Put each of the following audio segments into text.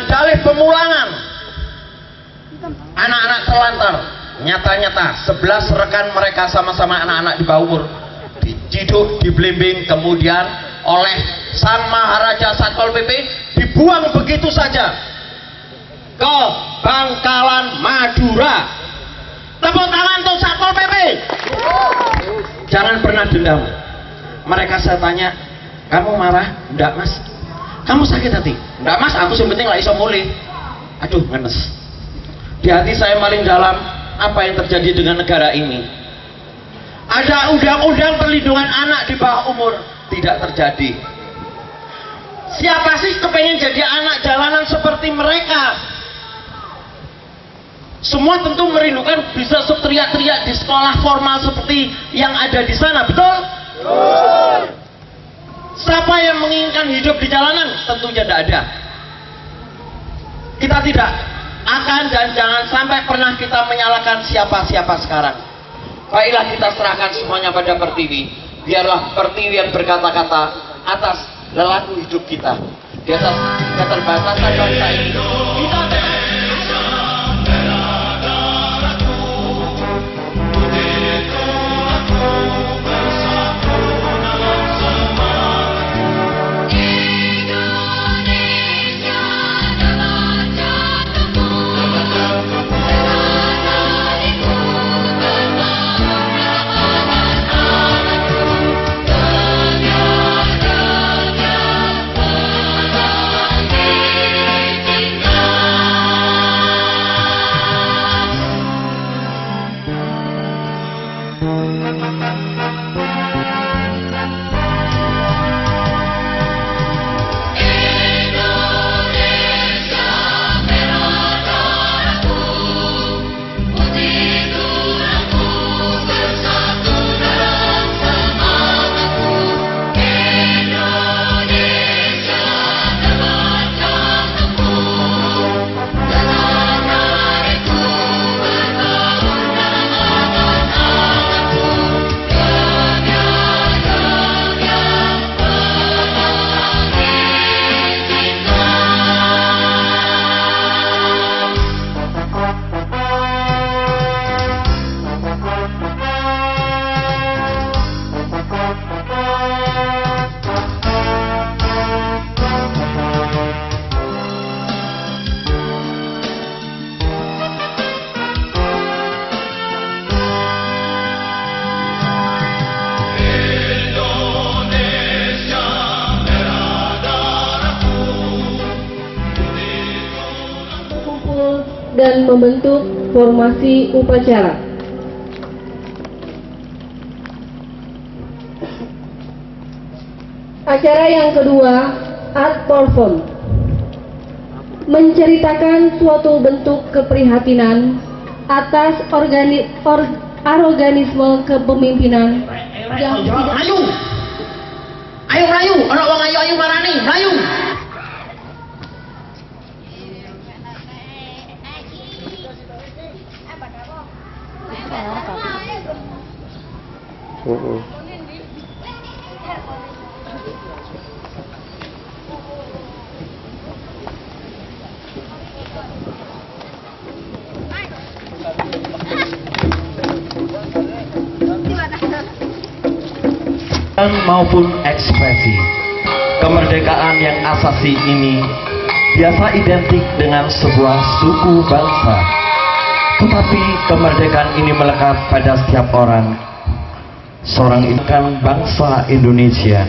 dalih pemulangan anak-anak terlantar. Nyata-nyata 11 rekan mereka sama-sama anak-anak di bawah umur diciduk, diblimbing, kemudian oleh sang Maharaja Satpol PP dibuang begitu saja ke Bangkalan, Madura. Tepuk tangan untuk Satpol PP. Jangan pernah dendam. Mereka saya tanya, kamu marah? Enggak mas. Kamu sakit hati? Enggak mas, aku yang penting lah iso mulih. Aduh ngenes. Di hati saya paling dalam, apa yang terjadi dengan negara ini? Ada undang-undang perlindungan anak di bawah umur, tidak terjadi. Siapa sih kepengen jadi anak jalanan seperti mereka? Semua tentu merindukan bisa teriak-teriak di sekolah formal seperti yang ada di sana, betul? Siapa yang menginginkan hidup di jalanan? Tentunya tidak ada. Kita tidak akan dan jangan sampai pernah kita menyalahkan siapa-siapa sekarang. Baiklah kita serahkan semuanya pada Pertiwi. Biarlah Pertiwi yang berkata-kata atas lelaku hidup kita. Di atas keterbatasan bangsa ini. Kita dan membentuk formasi upacara. Acara yang kedua, art perform, menceritakan suatu bentuk keprihatinan atas aroganisme kepemimpinan yang tidak... Ayo melayu, orang wong ayu marani, melayu. Maupun ekspresi kemerdekaan yang asasi ini biasa identik dengan sebuah suku bangsa, tetapi kemerdekaan ini melekat pada setiap orang. Seorang ikan bangsa Indonesia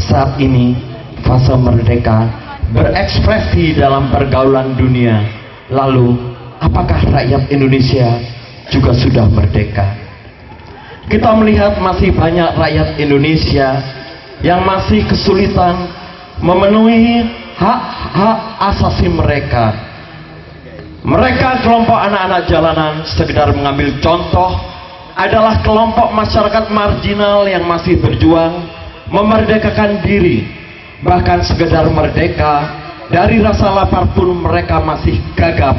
saat ini fase merdeka berekspresi dalam pergaulan dunia. Lalu apakah rakyat Indonesia juga sudah merdeka? Kita melihat masih banyak rakyat Indonesia yang masih kesulitan memenuhi hak-hak asasi mereka. Mereka kelompok anak-anak jalanan, sekedar mengambil contoh, adalah kelompok masyarakat marginal yang masih berjuang memerdekakan diri. Bahkan sekedar merdeka dari rasa lapar pun mereka masih gagap.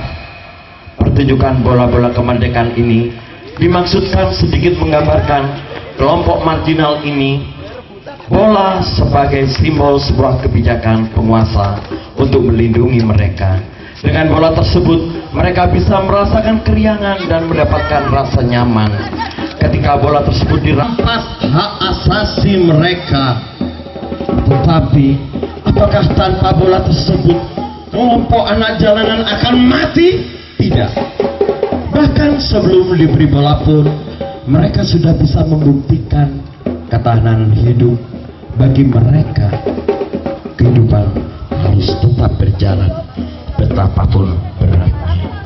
Pertunjukan bola-bola kemerdekaan ini dimaksudkan sedikit menggambarkan kelompok marginal ini Bola sebagai simbol sebuah kebijakan penguasa untuk melindungi mereka. Dengan bola tersebut, mereka bisa merasakan keriangan dan mendapatkan rasa nyaman. Ketika bola tersebut dirampas hak asasi mereka. Tetapi, apakah tanpa bola tersebut, kelompok anak jalanan akan mati? Tidak. Bahkan sebelum diberi bola pun, mereka sudah bisa membuktikan ketahanan hidup. Bagi mereka, kehidupan harus tetap berjalan betapapun beratnya.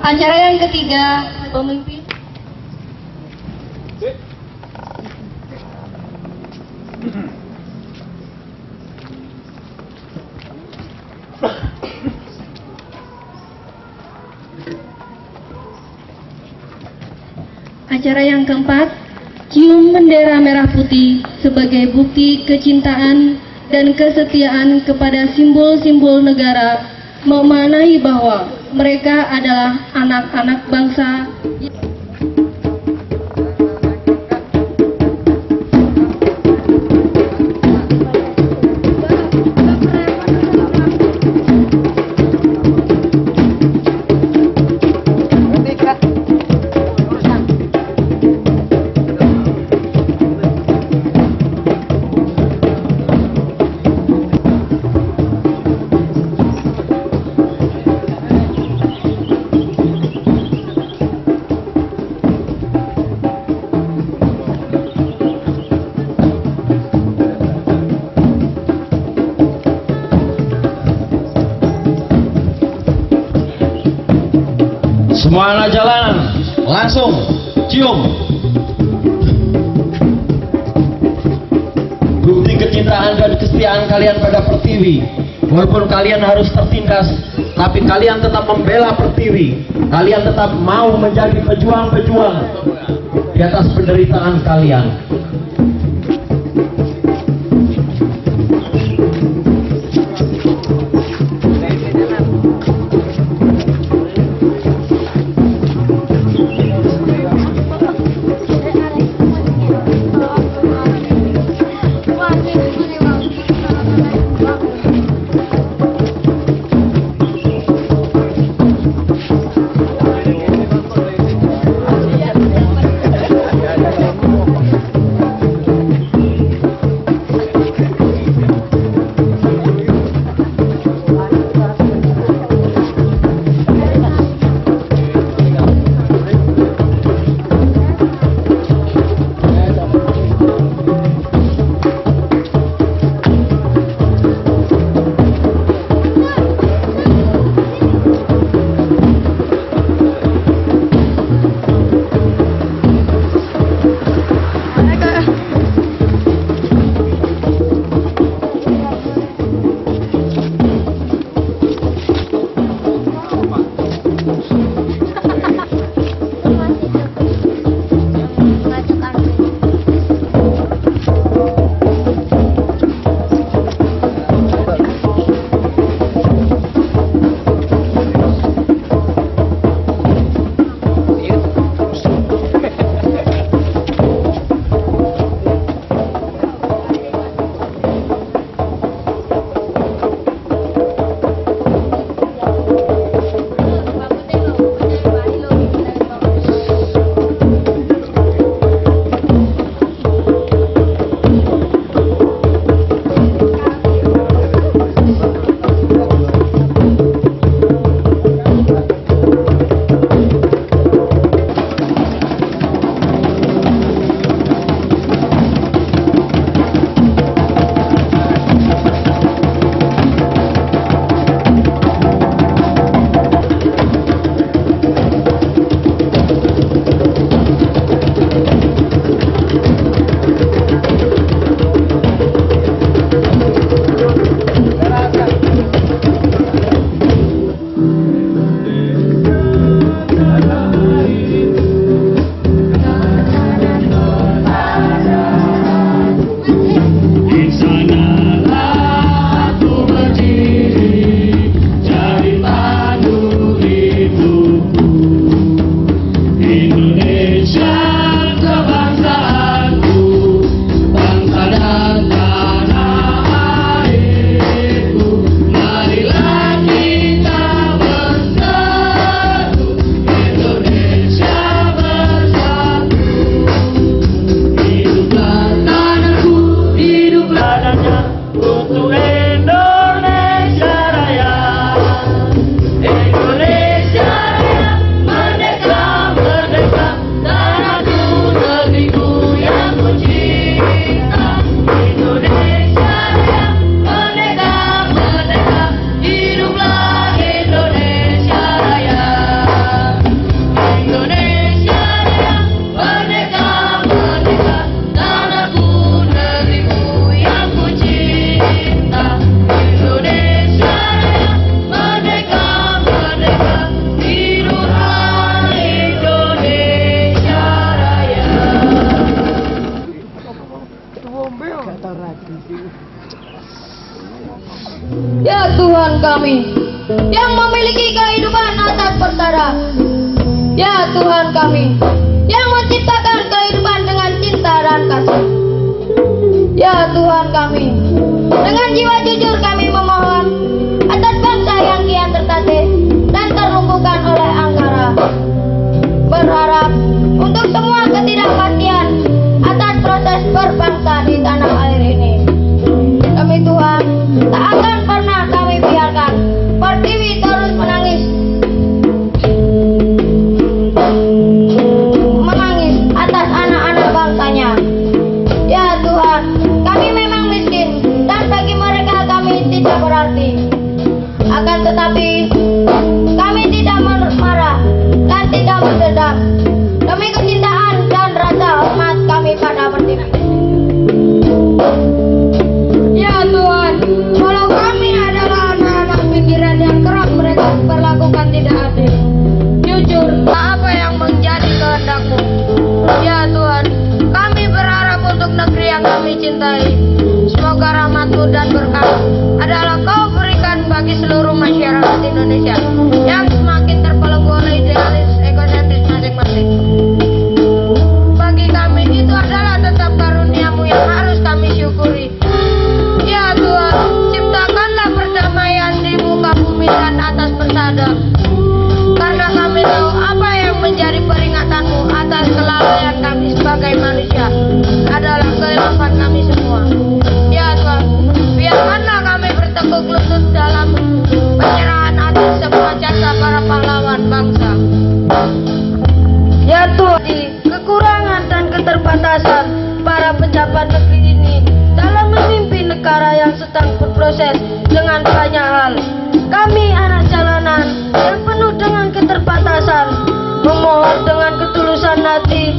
Acara yang ketiga, pemimpin. Acara yang keempat, cium bendera merah putih sebagai bukti kecintaan dan kesetiaan kepada simbol-simbol negara, memaknai bahwa mereka adalah anak-anak bangsa. Semua anak jalanan langsung cium. Bukti kecintaan dan kesetiaan kalian pada Pertiwi. Walaupun kalian harus tertindas, tapi kalian tetap membela Pertiwi. Kalian tetap mau menjadi pejuang-pejuang di atas penderitaan kalian. Ya Tuhan kami yang memiliki kehidupan atas perkara, ya Tuhan kami yang menciptakan kehidupan dengan cinta dan kasih, ya Tuhan kami dengan jiwa jujur kami memohon atas bangsa yang kian tertatih dan terlumpuhkan oleh angkara, berharap untuk semua ketidakpastian atas proses berbangsa di tanah air ini. Demi Tuhan, tak akan pernah kami biarkan Pertiwi terus menangis atas anak-anak bangsanya. Ya Tuhan, kami memang miskin dan bagi mereka kami tidak berarti. Akan tetapi kecerdasan para pejabat negeri ini dalam memimpin negara yang sedang berproses dengan banyak hal. Kami anak jalanan yang penuh dengan keterbatasan memohon dengan ketulusan hati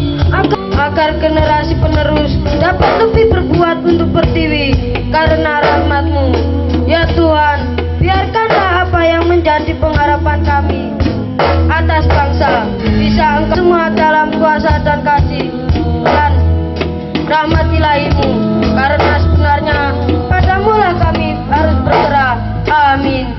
agar generasi penerus dapat lebih berbuat untuk pertiwi karena rahmat-Mu. Ya Tuhan, biarkanlah apa yang menjadi pengharapan kami atas bangsa bisa Engkau semua dalam kuasa dan kasih dan rahmat ilahi-Mu, karena sebenarnya padamu-lah kami harus berserah. Amin.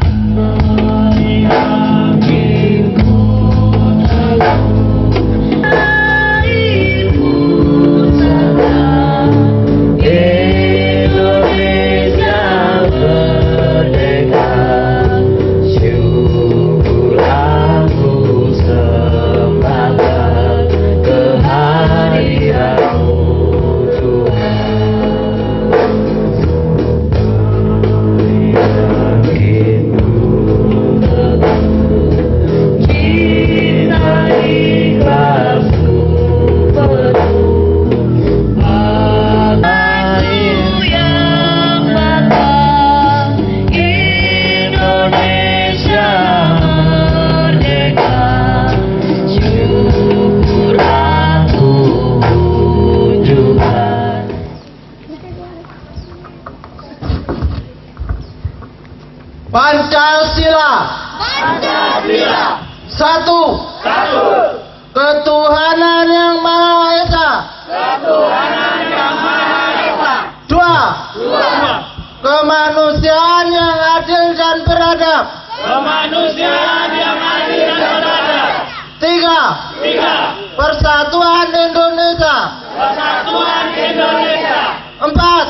Pancasila. Satu. Ketuhanan yang Maha Esa. Dua. Kemanusiaan yang adil dan beradab. Tiga. Persatuan Indonesia. Empat.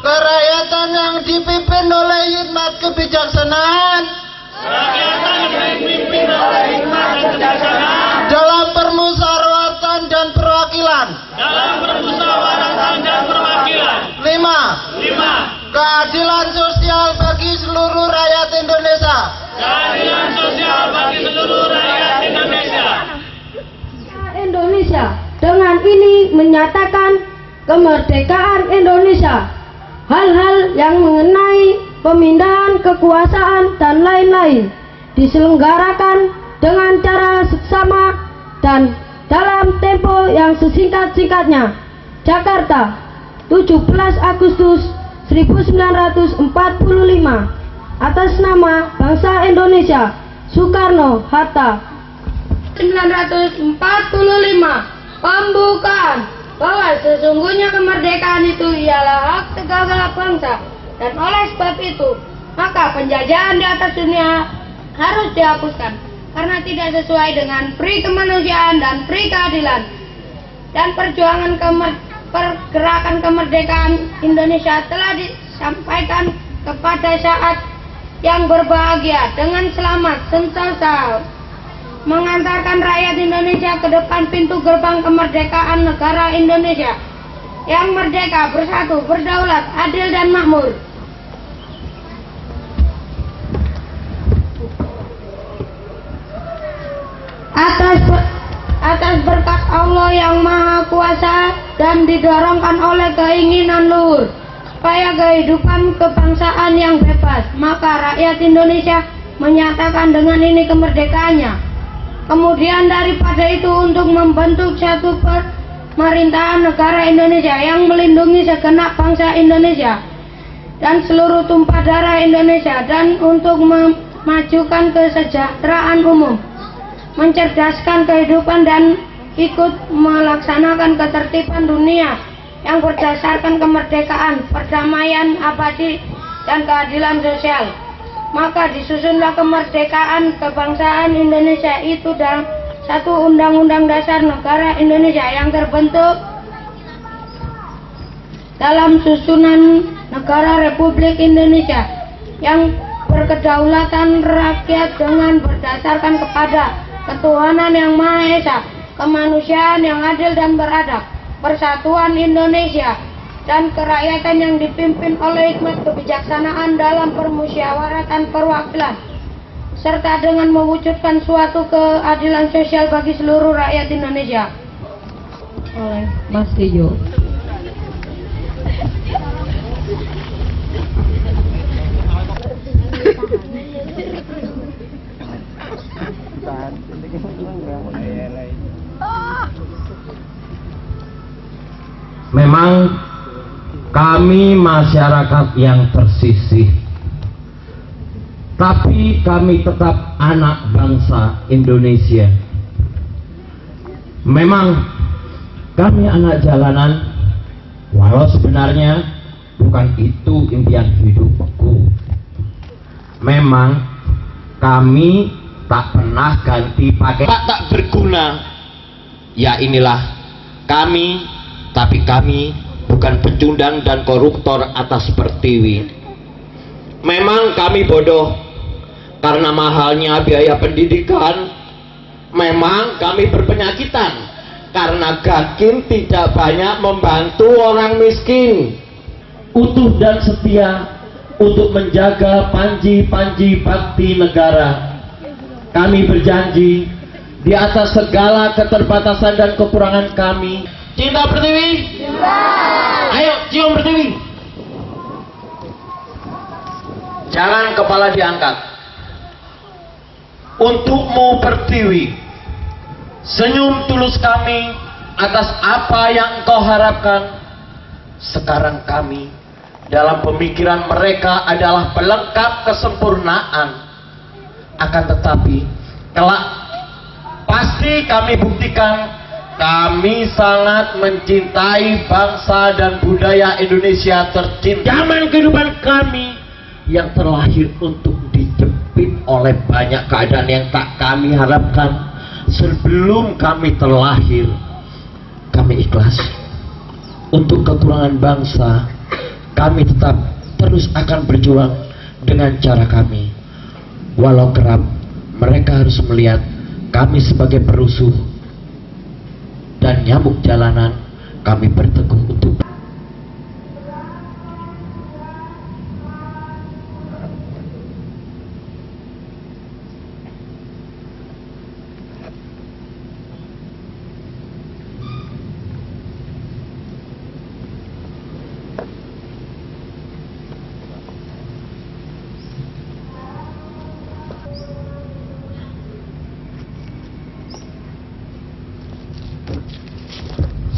Kerakyatan yang dipimpin oleh hikmat kebijaksanaan dalam permusyawaratan dan perwakilan. Lima. Keadilan sosial bagi seluruh rakyat Indonesia. Indonesia dengan ini menyatakan kemerdekaan Indonesia. Hal-hal yang mengenai pemindahan kekuasaan dan lain-lain diselenggarakan dengan cara seksama dan dalam tempo yang sesingkat-singkatnya. Jakarta, 17 Agustus 1945. Atas nama bangsa Indonesia, Soekarno Hatta. 1945. Pembukaan bahwa sesungguhnya kemerdekaan itu ialah hak segala bangsa, dan oleh sebab itu maka penjajahan di atas dunia harus dihapuskan karena tidak sesuai dengan pri kemanusiaan dan pri keadilan. Dan perjuangan pergerakan kemerdekaan Indonesia telah disampaikan kepada saat yang berbahagia dengan selamat sentosa mengantarkan rakyat Indonesia ke depan pintu gerbang kemerdekaan negara Indonesia yang merdeka, bersatu, berdaulat, adil dan makmur. Atas berkat Allah yang Maha Kuasa dan didorongkan oleh keinginan luhur supaya kehidupan kebangsaan yang bebas, maka rakyat Indonesia menyatakan dengan ini kemerdekaannya. Kemudian daripada itu untuk membentuk satu pemerintahan negara Indonesia yang melindungi segenap bangsa Indonesia dan seluruh tumpah darah Indonesia, dan untuk memajukan kesejahteraan umum, mencerdaskan kehidupan dan ikut melaksanakan ketertiban dunia yang berdasarkan kemerdekaan, perdamaian abadi dan keadilan sosial. Maka disusunlah kemerdekaan kebangsaan Indonesia itu dalam satu Undang-Undang Dasar Negara Indonesia yang terbentuk dalam susunan Negara Republik Indonesia yang berkedaulatan rakyat dengan berdasarkan kepada ketuhanan yang Maha Esa, kemanusiaan yang adil dan beradab, persatuan Indonesia, dan kerakyatan yang dipimpin oleh hikmat kebijaksanaan dalam permusyawaratan perwakilan, serta dengan mewujudkan suatu keadilan sosial bagi seluruh rakyat Indonesia. oleh Mas Tejo. Memang kami masyarakat yang tersisih, tapi kami tetap anak bangsa Indonesia. Memang kami anak jalanan, walau sebenarnya bukan itu impian hidupku. Memang kami tak pernah ganti pakai tak berguna. Ya inilah kami, tapi kami bukan pecundang dan koruptor atas pertiwi. Memang kami bodoh karena mahalnya biaya pendidikan. Memang kami berpenyakitan karena Gakim tidak banyak membantu orang miskin. Utuh dan setia untuk menjaga panji-panji bakti negara. Kami berjanji di atas segala keterbatasan dan kekurangan kami. Cinta Pertiwi? Cinta. Ayo cium Pertiwi. Jangan kepala diangkat. Untukmu Pertiwi, senyum tulus kami atas apa yang engkau harapkan. Sekarang kami dalam pemikiran mereka adalah pelengkap kesempurnaan. Akan tetapi kelak pasti kami buktikan kami sangat mencintai bangsa dan budaya Indonesia tercinta. Zaman kehidupan kami yang terlahir untuk dijepit oleh banyak keadaan yang tak kami harapkan. Sebelum kami terlahir, kami ikhlas. Untuk kekurangan bangsa, kami tetap terus akan berjuang dengan cara kami. Walau kerap mereka harus melihat kami sebagai perusuh dan nyamuk jalanan, kami berteguh untuk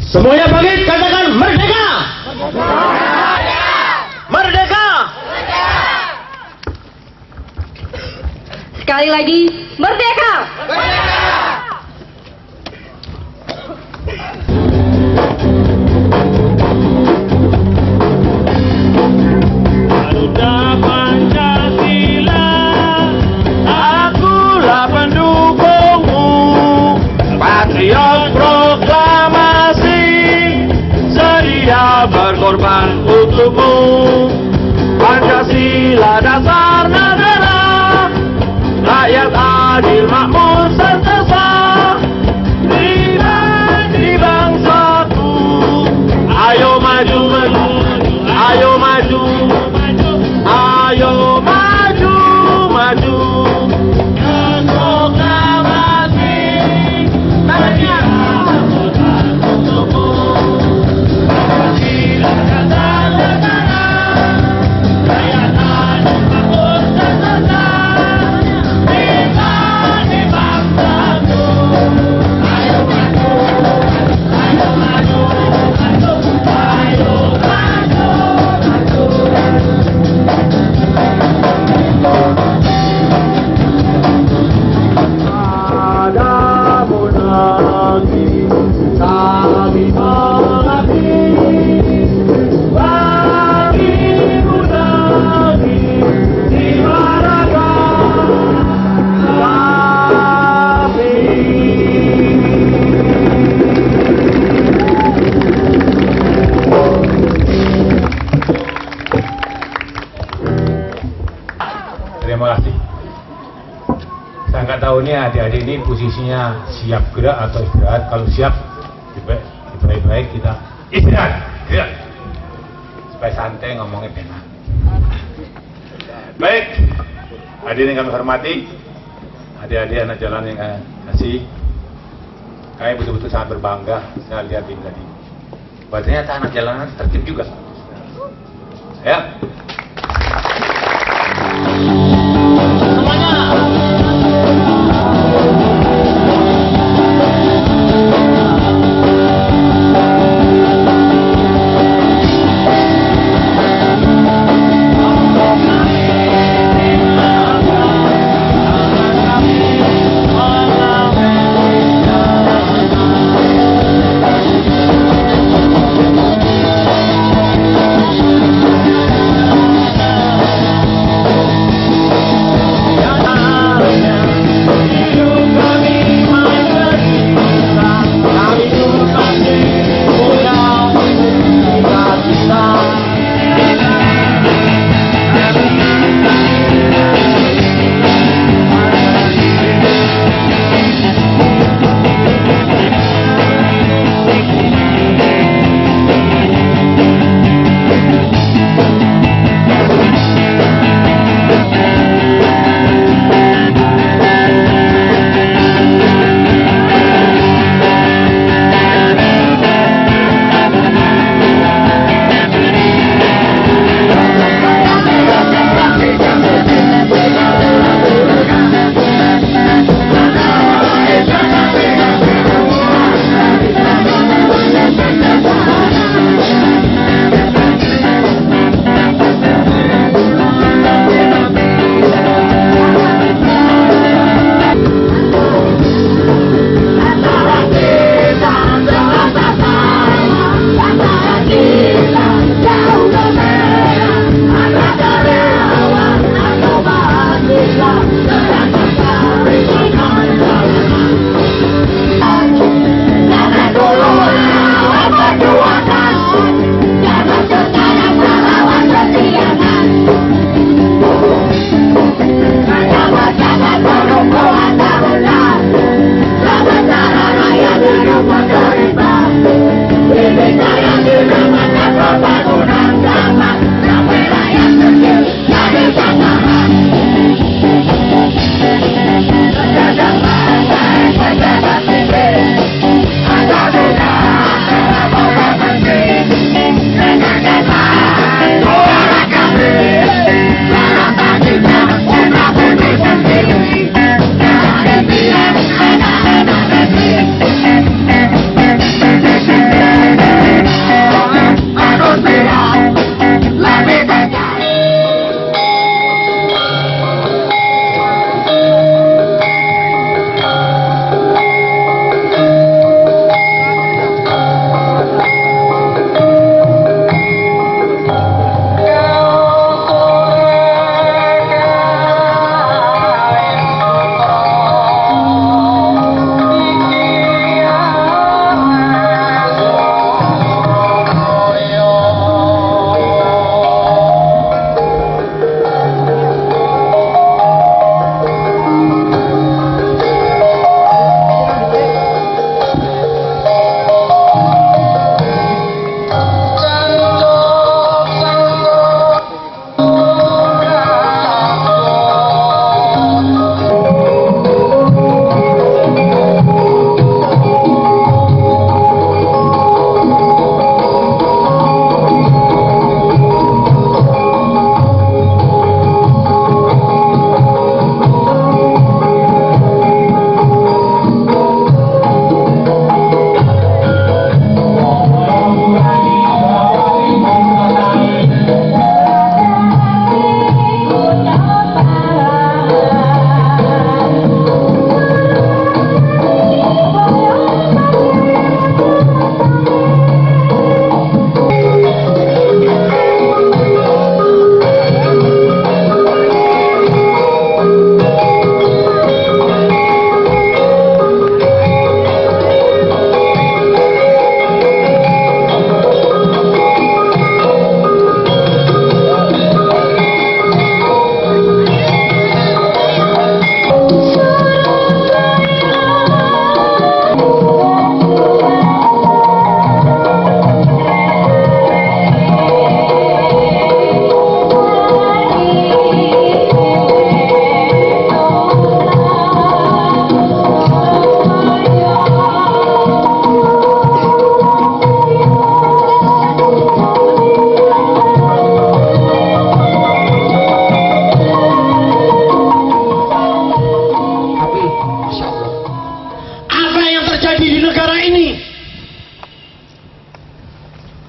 semuanya bangkit, katakan merdeka! Merdeka! Sekali lagi, merdeka! Garuda Pancasila, akulah pendukungmu, patriot proklamasi, sedia berkorban untukmu. Pancasila dasar negara, rakyat adil makmur sentosa, di bangsaku. Ayo maju, ayo maju, ayo maju, maju. Proklamasi, sedia berkorban untukmu. Pancasila dasar negara, rakyat adil makmur sentosa, di bangsaku. Ayo maju, ayo maju, ayo maju, padamu nanti kami mengabdi, bagimu nanti di manakah kami. Terima kasih. Saya nggak tahu nih adik-adik ini posisinya siap gerak atau istirahat. Kalau siap, baik-baik kita istirahat. Supaya santai ngomongnya enak. Baik, hadirin yang kami hormati, adik-adik anak jalan yang kasih. Kami betul-betul sangat berbangga saya lihat ini tadi. Bahwa ternyata anak jalanan tertib juga. Ya.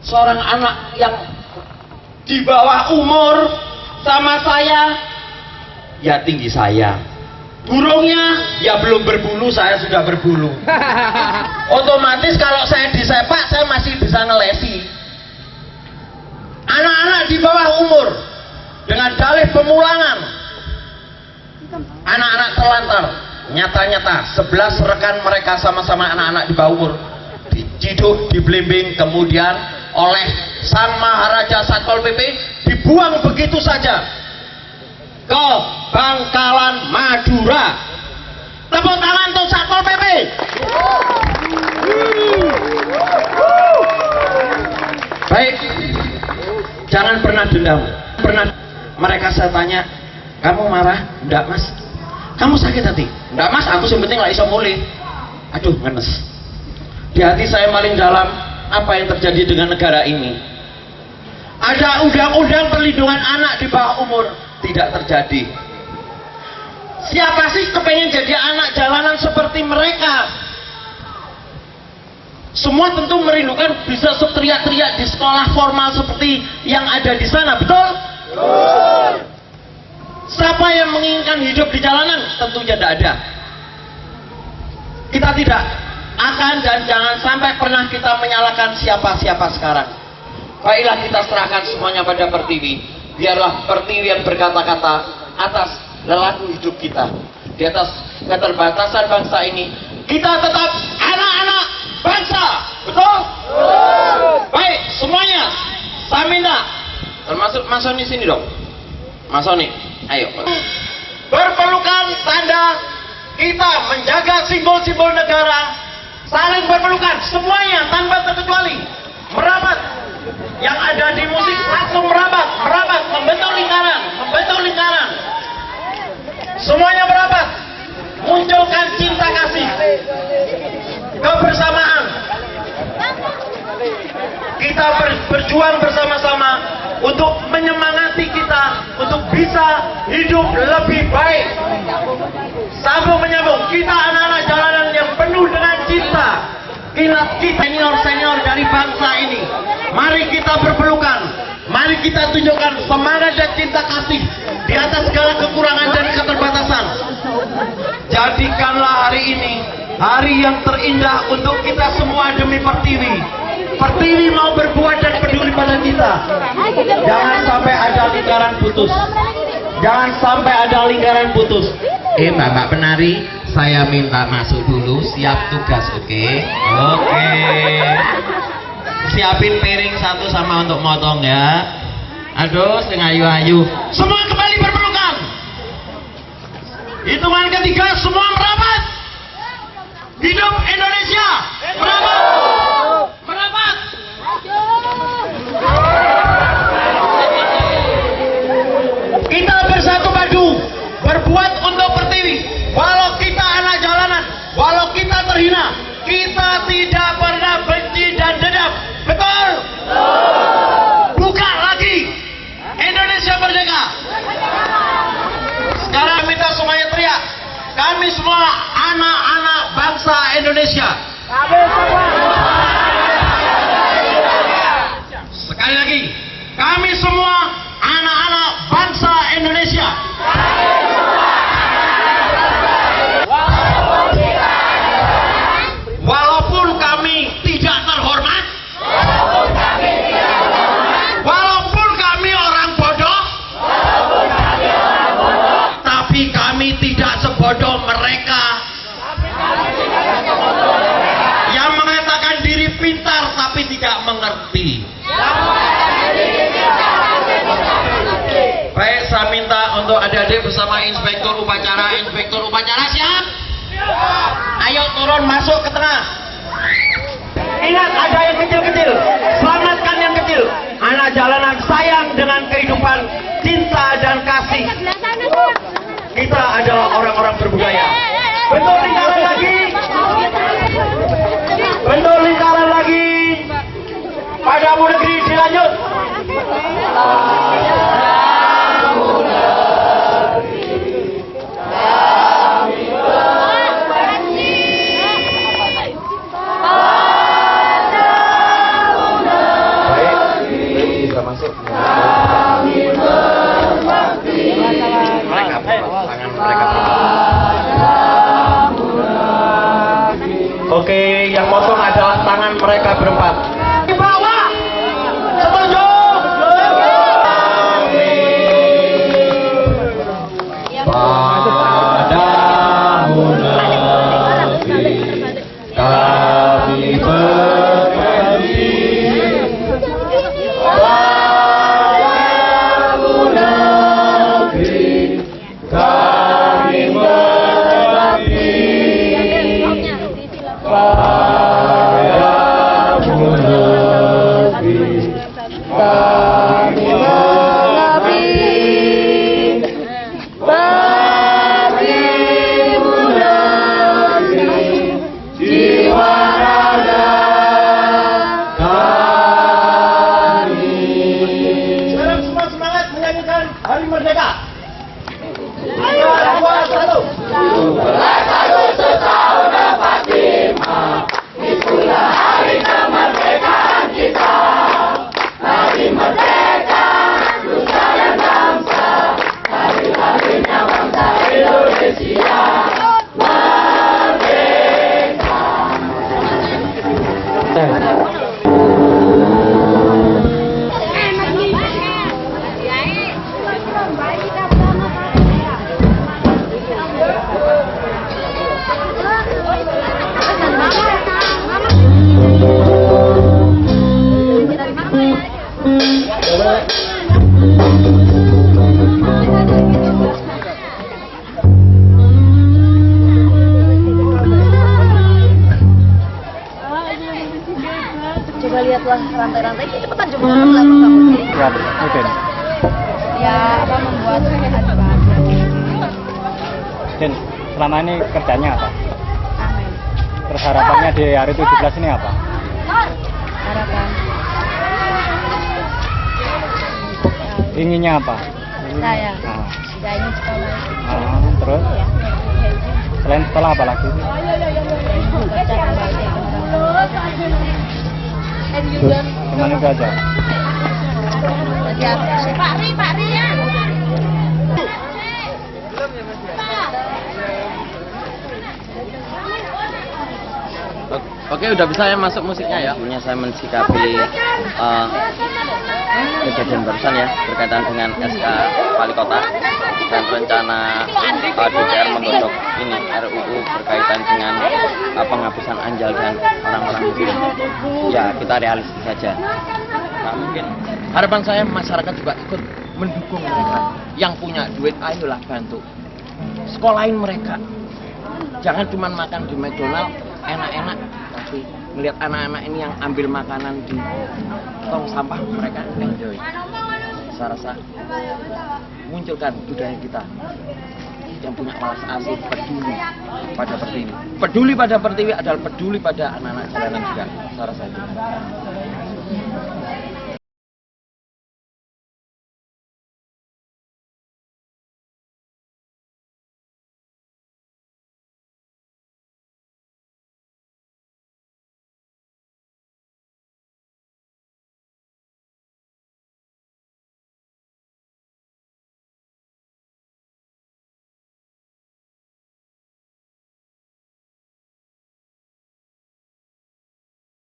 seorang anak yang di bawah umur sama saya, ya tinggi saya. Burungnya ya belum berbulu, saya sudah berbulu. Otomatis kalau saya disepak, saya masih bisa ngelesi. Anak-anak di bawah umur dengan dalih pemulangan, anak-anak terlantar, nyata-nyata 11 rekan mereka sama-sama anak-anak di bawah umur diciduk, diblimbing, kemudian oleh Sang Maharaja Satpol PP dibuang begitu saja ke Bangkalan, Madura. Tepuk tangan untuk Satpol PP. Baik, jangan pernah dendam. Mereka saya tanya, kamu marah? Enggak mas. Kamu sakit hati? Enggak mas, aku yang penting lah iso mulih. Aduh, ngenes. Di hati saya paling dalam, apa yang terjadi dengan negara ini? Ada undang-undang perlindungan anak di bawah umur, tidak terjadi. Siapa sih kepengen jadi anak jalanan seperti mereka? Semua tentu merindukan bisa teriak-teriak di sekolah formal seperti yang ada di sana, betul? Siapa yang menginginkan hidup di jalanan? Tentunya tidak ada. Kita tidak akan dan jangan sampai pernah kita menyalahkan siapa-siapa sekarang. Baiklah kita serahkan semuanya pada Pertiwi. Biarlah Pertiwi yang berkata-kata atas lelaku hidup kita. Di atas keterbatasan bangsa ini, kita tetap anak-anak bangsa. Betul? Baik, semuanya saya minta, termasuk Mas Soni sini dong. Mas Soni, ayo. Berpelukan tanda kita menjaga simbol-simbol negara, saling berpelukan semuanya tanpa terkecuali. Merapat, yang ada di musik langsung merapat, membentuk lingkaran. Semuanya merapat, munculkan cinta kasih, kebersamaan. Kita berjuang bersama-sama untuk menyemangati kita untuk bisa hidup lebih baik. Sambung menyambung, kita anak-anak jalanan yang penuh dengan cinta. Kita senior-senior dari bangsa ini, mari kita berpelukan, mari kita tunjukkan semangat dan cinta kasih di atas segala kekurangan dan keterbatasan. Jadikanlah hari ini hari yang terindah untuk kita semua demi Pertiwi. Pertiwi mau berbuat dan peduli pada kita. Jangan sampai ada lingkaran putus. Jangan sampai ada lingkaran putus. Mbak penari, saya minta masuk dulu, siap tugas, oke? Oke. Siapin piring satu sama untuk motong ya. Aduh, sing ayu-ayu. Semua kembali berpelukan. Hitungan ketiga, semua merapat. Hidup Indonesia. Merapat. Merapat. Kita bersatu padu, berbuat untuk Pertiwi. Walau kita anak jalanan, walau kita terhina, kita tidak pernah benci dan dendam. Betul? Buka lagi Indonesia merdeka. Sekarang minta semuanya teriak, kami semua anak-anak bangsa Indonesia. Sekali lagi, kami semua anak-anak bangsa Indonesia. Walaupun kami tidak terhormat, walaupun kami orang bodoh, tapi kami tidak sebodoh mereka yang mengatakan diri pintar tapi tidak mengerti. Baik, saya minta untuk adik-adik bersama inspektur upacara. Inspektur upacara siap? Ayo turun masuk ke tengah. Ingat, ada yang kecil-kecil, selamatkan yang kecil. Anak jalanan sayang dengan kehidupan, cinta dan kasih. Kita adalah orang-orang berbudaya. Bentuk lingkaran lagi. Bentuk lingkaran lagi. Padamu negeri dilanjut. Baik, Oke, yang motong adalah tangan mereka berempat. Di bawah. Setuju? Padamu negeri kami berbakti. Padamu negeri kami berbakti. Padamu negeri kami mengabdi. Bagimu negeri jiwa raga kami. Sekarang semua semangat menyanyikan Hari Merdeka. Ayo, 2, 1. 17 Agustus tahun 45, itulah hari kemerdekaan kita. Hari merdeka, nusa dan bangsa, hari-harinya bangsa Indonesia merdeka. Coba lihatlah rantai-rantai ini cepetan coba lakukan kamu sih. Ya, mungkin. Ya, apa membuat hati bahagia. Dan selama ini kerjanya apa? Amin. Terus harapannya di hari 17 ini apa? Harapan Inginnya apa? saya, Nah, saya ingin sekolah. terus Ya, selain sekolah apa lagi? bekerja kembali. Terus cuman itu aja. Pak Ri ya. Oke, udah bisa ya masuk musiknya ya. Sebenarnya saya mensikapi kejadian barusan ya berkaitan dengan SK Wali Kota dan rencana DPR menggodok ini RUU berkaitan dengan penghapusan anjal dan orang-orang miskin. Ya, kita realistis saja. Nah, mungkin harapan saya masyarakat juga ikut mendukung mereka. Yang punya duit, ayolah bantu. Sekolahin mereka. Jangan cuma makan di McDonald enak-enak, tapi melihat anak-anak ini yang ambil makanan di tong sampah, mereka enjoy. Saya rasa munculkan budaya kita yang punya welas asih, peduli pada pertiwi. Peduli pada pertiwi adalah peduli pada anak-anak jalanan juga. Saya rasa itu.